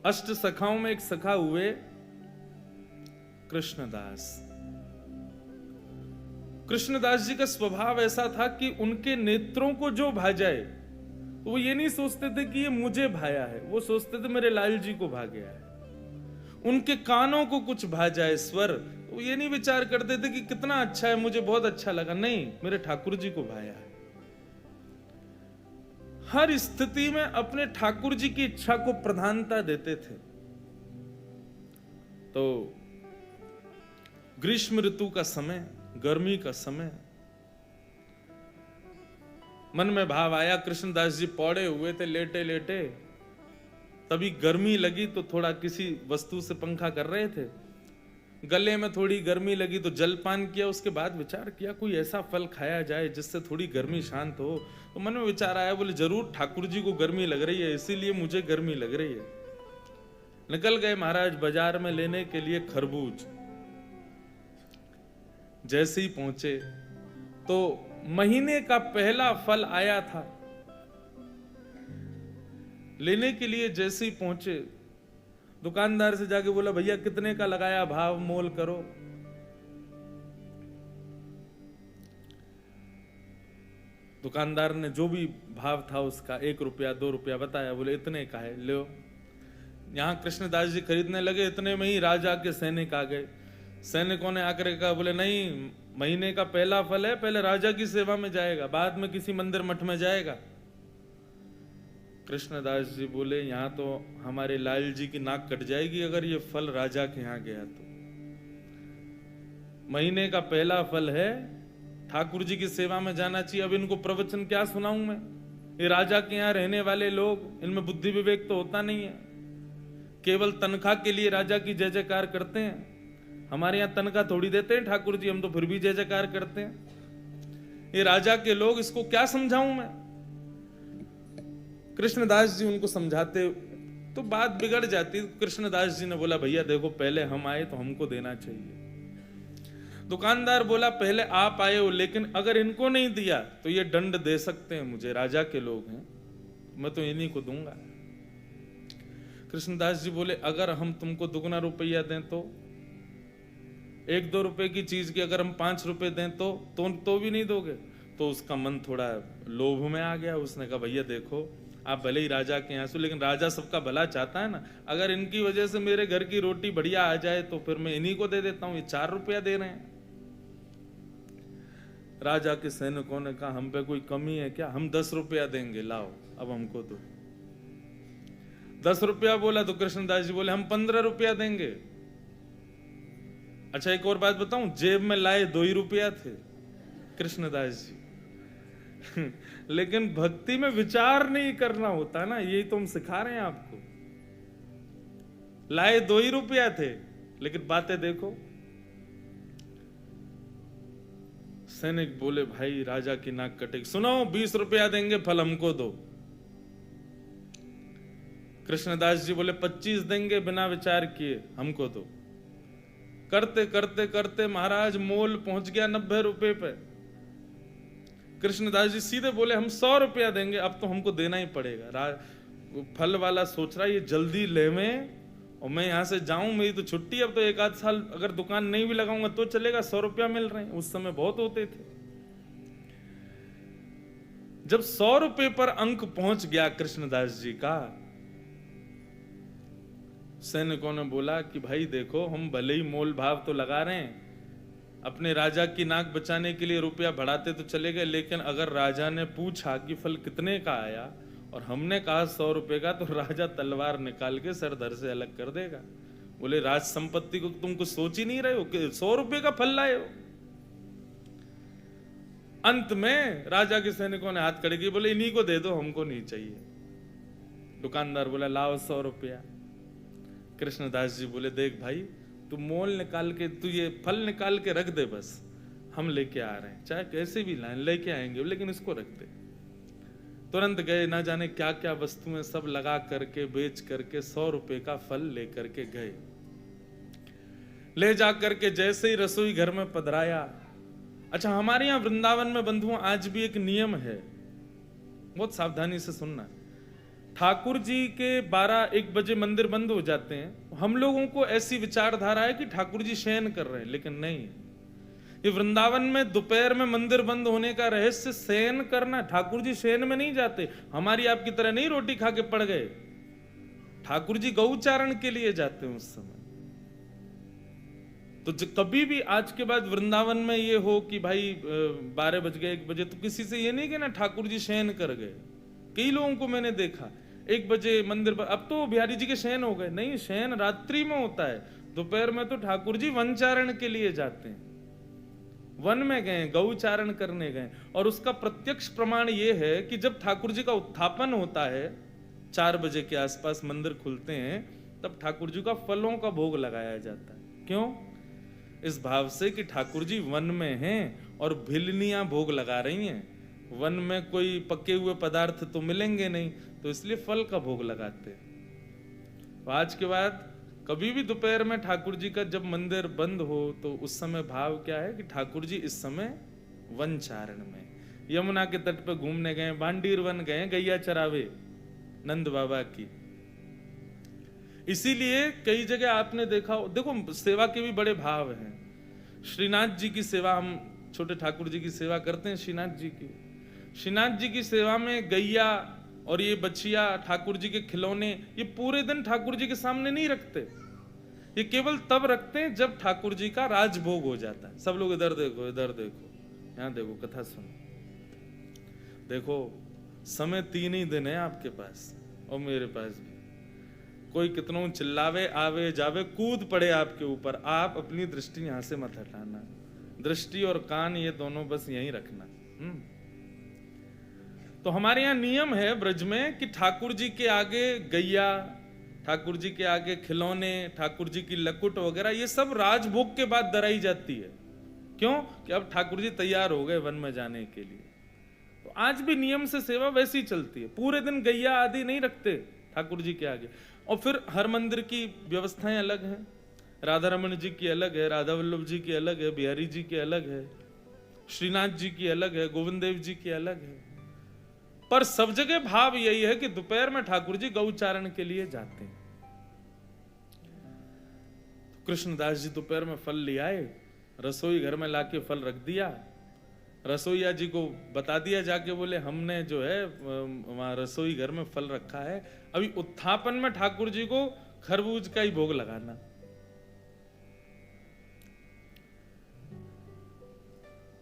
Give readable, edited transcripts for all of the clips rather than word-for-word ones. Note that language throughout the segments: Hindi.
अष्ट सखाओं में एक सखा हुए कृष्णदास। कृष्णदास जी का स्वभाव ऐसा था कि उनके नेत्रों को जो भा जाए तो वो ये नहीं सोचते थे कि ये मुझे भाया है, वो सोचते थे मेरे लाल जी को भा गया है। उनके कानों को कुछ भा जाए स्वर, वो ये नहीं विचार करते थे कि कितना अच्छा है, मुझे बहुत अच्छा लगा, नहीं, मेरे ठाकुर जी को भाया है। हर स्थिति में अपने ठाकुर जी की इच्छा को प्रधानता देते थे। तो ग्रीष्म ऋतु का समय, गर्मी का समय, मन में भाव आया, कृष्णदास जी पौड़े हुए थे लेटे लेटे, तभी गर्मी लगी तो थोड़ा किसी वस्तु से पंखा कर रहे थे, गले में थोड़ी गर्मी लगी तो जलपान किया। उसके बाद विचार किया कोई ऐसा फल खाया जाए जिससे थोड़ी गर्मी शांत हो। तो मन में विचार आया, बोले जरूर ठाकुर जी को गर्मी लग रही है, इसीलिए मुझे गर्मी लग रही है। निकल गए महाराज बाजार में लेने के लिए खरबूज। जैसे ही पहुंचे तो महीने का पहला फल आया था। लेने के लिए जैसे ही पहुंचे, दुकानदार से जाके बोला भैया कितने का लगाया, भाव मोल करो। दुकानदार ने जो भी भाव था उसका 1 रुपया 2 रुपया बताया, बोले इतने का है, लो। यहां कृष्णदास जी खरीदने लगे, इतने में ही राजा के सैनिक आ गए। सैनिकों ने आकर कहा, बोले नहीं, महीने का पहला फल है, पहले राजा की सेवा में जाएगा, बाद में किसी मंदिर मठ में जाएगा। कृष्णदास जी बोले यहां तो हमारे लाल जी की नाक कट जाएगी अगर ये फल राजा के यहां गया तो। महीने का पहला फल है, ठाकुर जी की सेवा में जाना चाहिए। अब इनको प्रवचन क्या सुनाऊं मैं, ये राजा के यहां रहने वाले लोग, इनमें बुद्धि विवेक तो होता नहीं है, केवल तनख्वाह के लिए राजा की जय जयकार करते हैं। हमारे यहां तनख्वाह थोड़ी देते हैं ठाकुर जी, हम तो फिर भी जय जयकार करते हैं। ये राजा के लोग, इसको क्या समझाऊं मैं। कृष्णदास जी उनको समझाते तो बात बिगड़ जाती। कृष्णदास जी ने बोला भैया देखो, पहले हम आए तो हमको देना चाहिए। दुकानदार बोला पहले आप आए हो, लेकिन अगर इनको नहीं दिया तो ये दंड दे सकते हैं मुझे, राजा के लोग हैं, मैं तो इन्हीं को दूंगा। कृष्णदास जी बोले अगर हम तुमको दुगना रुपया दें तो, 1-2 रुपए की चीज की अगर हम 5 रुपए दें तो भी नहीं दोगे। तो उसका मन थोड़ा लोभ में आ गया। उसने कहा भैया देखो, आप भले ही राजा के यहाँ से, लेकिन राजा सबका भला चाहता है ना, अगर इनकी वजह से मेरे घर की रोटी बढ़िया आ जाए तो फिर मैं इन्हीं को दे देता हूं, ये 4 रुपया दे रहे हैं। राजा के सैनिकों ने कहा हम पे कोई कमी है क्या, हम 10 रुपया देंगे, लाओ अब हमको दो। 10 रुपया बोला तो कृष्णदास जी बोले हम 15 रुपया देंगे। अच्छा एक और बात बताऊं, जेब में लाए 2 ही रुपया थे कृष्णदास जी लेकिन भक्ति में विचार नहीं करना होता ना, यही तो हम सिखा रहे हैं आपको। लाए 2 ही रुपया थे, लेकिन बातें देखो। सैनिक बोले भाई राजा की नाक कटेगी, सुनो 20 रुपया देंगे, फल हमको दो। कृष्णदास जी बोले 25 देंगे, बिना विचार किए हमको दो। करते करते करते महाराज मोल पहुंच गया 90 रुपए पे। कृष्णदास जी सीधे बोले हम 100 रुपया देंगे, अब तो हमको देना ही पड़ेगा। फल वाला सोच रहा है ये जल्दी ले में, और मैं यहां से जाऊं, मेरी तो छुट्टी, अब तो 1-8 साल अगर दुकान नहीं भी लगाऊंगा तो चलेगा, 100 रुपया मिल रहे हैं, उस समय बहुत होते थे। जब 100 रुपए पर अंक पहुंच गया कृष्णदास जी का, सैनिकों ने बोला कि भाई देखो, हम भले ही मोल भाव तो लगा रहे हैं, अपने राजा की नाक बचाने के लिए रुपया बढ़ाते तो चले गए, लेकिन अगर राजा ने पूछा कि फल कितने का आया और हमने कहा 100 रुपए का, तो राजा तलवार निकाल के सर धर से अलग कर देगा। बोले राज संपत्ति को तुम कुछ सोच ही नहीं रहे हो कि 100 रुपए का फल लाए हो। अंत में राजा के सैनिकों ने हाथ खड़े किए, बोले इन्हीं को दे दो, हमको नहीं चाहिए। दुकानदार बोला लाओ 100 रुपया। कृष्णदास जी बोले देख भाई, तू मोल निकाल के, तू ये फल निकाल के रख दे, बस हम लेके आ रहे हैं, चाहे कैसे भी लाएं लेके आएंगे, लेकिन इसको रख दे। तुरंत गए, ना जाने क्या क्या वस्तुएं सब लगा करके बेच करके 100 रुपए का फल लेकर के गए। ले जा करके जैसे ही रसोई घर में पधराया। अच्छा हमारे यहां वृंदावन में बंधुओं आज भी एक नियम है, बहुत सावधानी से सुनना। ठाकुर जी के 12-1 बजे मंदिर बंद हो जाते हैं। हम लोगों को ऐसी विचारधारा है कि ठाकुर जी शयन कर रहे हैं, लेकिन नहीं। ये वृंदावन में दोपहर में मंदिर बंद होने का रहस्य शयन करना। ठाकुर जी शयन में नहीं जाते, हमारी आपकी तरह नहीं रोटी खा के पड़ गए। ठाकुर जी गौचारण के लिए जाते हैं उस समय। तो कभी भी आज के बाद वृंदावन में ये हो कि भाई 12 बज गए 1 बजे, तो किसी से ये नहीं कहना ठाकुर जी शयन कर गए। कई लोगों को मैंने देखा 1 बजे मंदिर पर, अब तो बिहारी जी के शयन हो गए। नहीं, शयन रात्रि में होता है। दोपहर में तो ठाकुर जी वनचारण के लिए जाते हैं, वन में गए, गौचारण करने गए। और उसका प्रत्यक्ष प्रमाण ये है कि जब ठाकुर जी का उत्थापन होता है 4 बजे के आसपास मंदिर खुलते हैं, तब ठाकुर जी का फलों का भोग लगाया जाता है। क्यों? इस भाव से कि ठाकुर जी वन में हैं और भिलनियां भोग लगा रही हैं। वन में कोई पके हुए पदार्थ तो मिलेंगे नहीं, तो इसलिए फल का भोग लगाते हैं। तो आज के बाद कभी भी दोपहर में ठाकुर जी का जब मंदिर बंद हो, तो उस समय भाव क्या है कि ठाकुर जी इस समय वनचारण में, यमुना के तट पर घूमने गए, भांडीर वन गए, गैया चरावे नंद बाबा की। इसीलिए कई जगह आपने देखा, देखो सेवा के भी बड़े भाव हैं। श्रीनाथ जी की सेवा, हम छोटे ठाकुर जी की सेवा करते हैं श्रीनाथ जी की। श्रीनाथ जी की सेवा में गैया और ये बछिया, ठाकुर जी के खिलौने, ये पूरे दिन ठाकुर जी के सामने नहीं रखते। ये केवल तब रखते हैं जब ठाकुर जी का राजभोग हो जाता है। सब लोग इधर देखो, इधर देखो, यहां देखो, कथा सुनो। देखो समय 3 ही दिन है आपके पास और मेरे पास भी। कोई कितनों चिल्लावे, आवे जावे, कूद पड़े आपके ऊपर, आप अपनी दृष्टि यहां से मत हटाना। दृष्टि और कान ये दोनों बस यहीं रखना। तो हमारे यहाँ नियम है ब्रज में कि ठाकुर जी के आगे गैया, ठाकुर जी के आगे खिलौने, ठाकुर जी की लकुट वगैरह, ये सब राजभोग के बाद दराई जाती है। क्यों? कि अब ठाकुर जी तैयार हो गए वन में जाने के लिए। तो आज भी नियम से सेवा वैसी चलती है। पूरे दिन गैया आदि नहीं रखते ठाकुर जी के आगे। और फिर हर मंदिर की व्यवस्थाएं अलग हैं। राधा रमन जी की अलग है, राधा वल्लभ जी की अलग है, बिहारी जी की अलग है, श्रीनाथ जी की अलग है, गोविंद देव जी की अलग है। पर सब जगह भाव यही है कि दोपहर में ठाकुर जी गौचारण के लिए जाते हैं। तो कृष्णदास जी दोपहर में फल ले आए, रसोई घर में लाके फल रख दिया। रसोईया जी को बता दिया जाके, बोले हमने जो है वहां रसोई घर में फल रखा है, अभी उत्थापन में ठाकुर जी को खरबूज का ही भोग लगाना।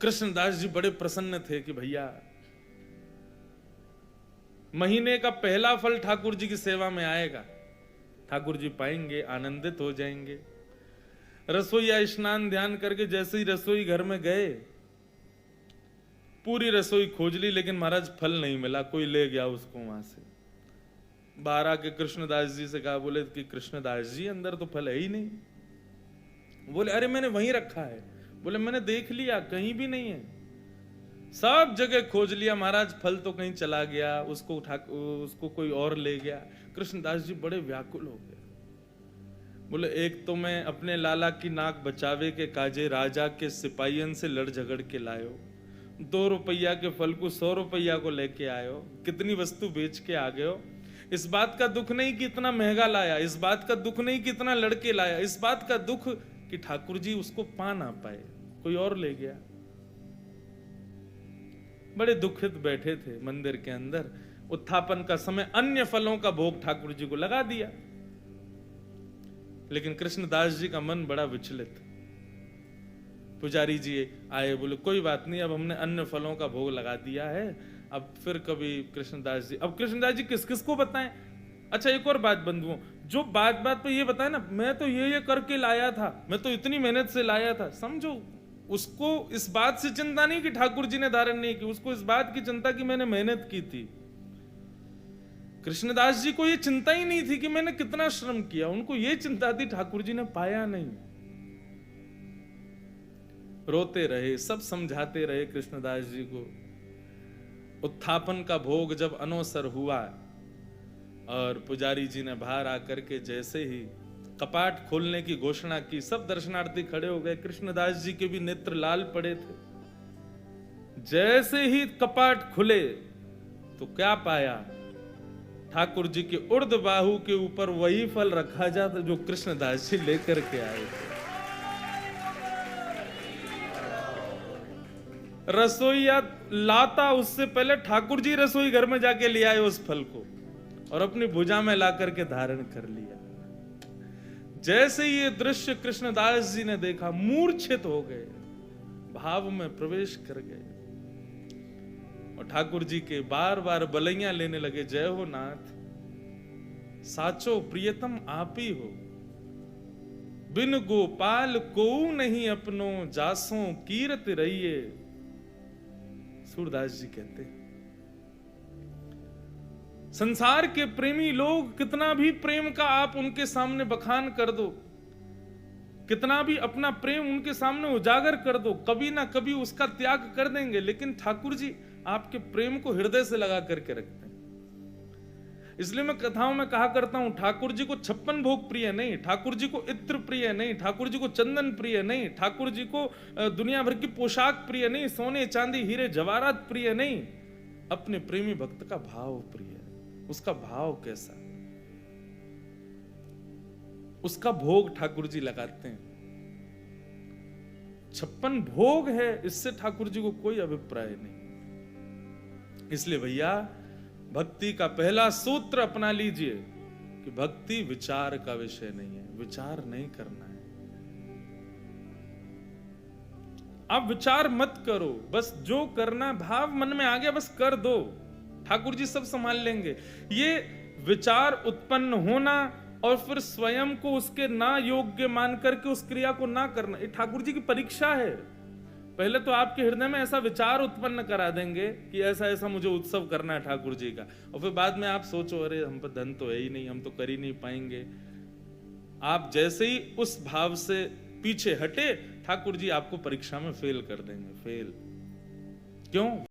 कृष्णदास जी बड़े प्रसन्न थे कि भैया महीने का पहला फल ठाकुर जी की सेवा में आएगा, ठाकुर जी पाएंगे, आनंदित हो जाएंगे। रसोईया स्नान ध्यान करके जैसे ही रसोई घर में गए, पूरी रसोई खोज ली, लेकिन महाराज फल नहीं मिला, कोई ले गया उसको वहां से। बाहर आके कृष्णदास जी से कहा, बोले कि कृष्णदास जी अंदर तो फल है ही नहीं। बोले अरे मैंने वहीं रखा है। बोले मैंने देख लिया, कहीं भी नहीं है, सब जगह खोज लिया महाराज, फल तो कहीं चला गया, उसको कोई और ले गया। कृष्णदास जी बड़े व्याकुल हो गए। बोले एक तो मैं अपने लाला की नाक बचावे के काजे राजा के सिपाहियन से लड़ झगड़ के लायो, 2 रुपया के फल को 100 रुपया को लेके आयो, कितनी वस्तु बेच के आ गयो। इस बात का दुख नहीं कि इतना महंगा लाया, इस बात का दुख नहीं कि इतना लड़के लाया, इस बात का दुख कि ठाकुर जी उसको पा ना पाए, कोई और ले गया। बड़े दुखित बैठे थे मंदिर के अंदर। उत्थापन का समय अन्य फलों का भोग ठाकुर जी को लगा दिया, लेकिन कृष्णदास जी का मन बड़ा विचलित। पुजारी जी आए, बोले कोई बात नहीं, अब हमने अन्य फलों का भोग लगा दिया है, अब फिर कभी कृष्णदास जी, अब कृष्णदास जी किस किस को बताएं। अच्छा एक और बात बंधुओं, जो बात बात पे ये बताए ना, मैं तो ये करके लाया था, मैं तो इतनी मेहनत से लाया था, समझो उसको इस बात से चिंता नहीं कि ठाकुर जी ने धारण नहीं की, उसको इस बात की चिंता कि मैंने मेहनत की थी। कृष्णदास जी को ये चिंता ही नहीं थी कि मैंने कितना श्रम किया, उनको ये चिंता थी ठाकुर जी ने पाया नहीं। रोते रहे, सब समझाते रहे कृष्णदास जी को। उत्थापन का भोग जब अनोसर हुआ और पुजारी जी ने बाहर आकर के जैसे ही कपाट खोलने की घोषणा की, सब दर्शनार्थी खड़े हो गए। कृष्णदास जी के भी नेत्र लाल पड़े थे। जैसे ही कपाट खुले तो क्या पाया ठाकुर जी के उर्द बाहु के ऊपर वही फल रखा जाता जो कृष्णदास जी लेकर के आए थे। रसोईया लाता उससे पहले ठाकुर जी रसोई घर में जाके ले आए उस फल को और अपनी भुजा में ला करके धारण कर लिया। जैसे ये दृश्य कृष्णदास जी ने देखा, मूर्छित हो गए, भाव में प्रवेश कर गए और ठाकुर जी के बार बार बलैया लेने लगे। जय हो नाथ, साचो प्रियतम आप ही हो, बिन गोपाल को नहीं अपनो, जासों कीरत रहिए। सूरदास जी कहते हैं संसार के प्रेमी लोग कितना भी प्रेम का आप उनके सामने बखान कर दो, कितना भी अपना प्रेम उनके सामने उजागर कर दो, कभी ना कभी उसका त्याग कर देंगे। लेकिन ठाकुर जी आपके प्रेम को हृदय से लगा करके रखते हैं। इसलिए मैं कथाओं में कहा करता हूं, ठाकुर जी को 56 भोग प्रिय नहीं, ठाकुर जी को इत्र प्रिय नहीं, ठाकुर जी को चंदन प्रिय नहीं, ठाकुर जी को दुनिया भर की पोशाक प्रिय नहीं, सोने चांदी हीरे जवाहरात प्रिय नहीं। अपने प्रेमी भक्त का भाव प्रिय है। उसका भाव कैसा, उसका भोग ठाकुर जी लगाते हैं। 56 भोग है, इससे ठाकुर जी को कोई अभिप्राय नहीं। इसलिए भैया भक्ति का पहला सूत्र अपना लीजिए कि भक्ति विचार का विषय नहीं है, विचार नहीं करना है। आप विचार मत करो, बस जो करना भाव मन में आ गया बस कर दो, ठाकुर जी सब संभाल लेंगे। ये विचार उत्पन्न होना और फिर स्वयं को उसके ना योग्य मान करके उस क्रिया को ना करना, ये ठाकुर जी की परीक्षा है। पहले तो आपके हृदय में ऐसा विचार उत्पन्न करा देंगे कि ऐसा ऐसा मुझे उत्सव करना है ठाकुर जी का, और फिर बाद में आप सोचो अरे हम पर धन तो है ही नहीं, हम तो कर ही नहीं पाएंगे। आप जैसे ही उस भाव से पीछे हटे, ठाकुर जी आपको परीक्षा में फेल कर देंगे। फेल क्यों?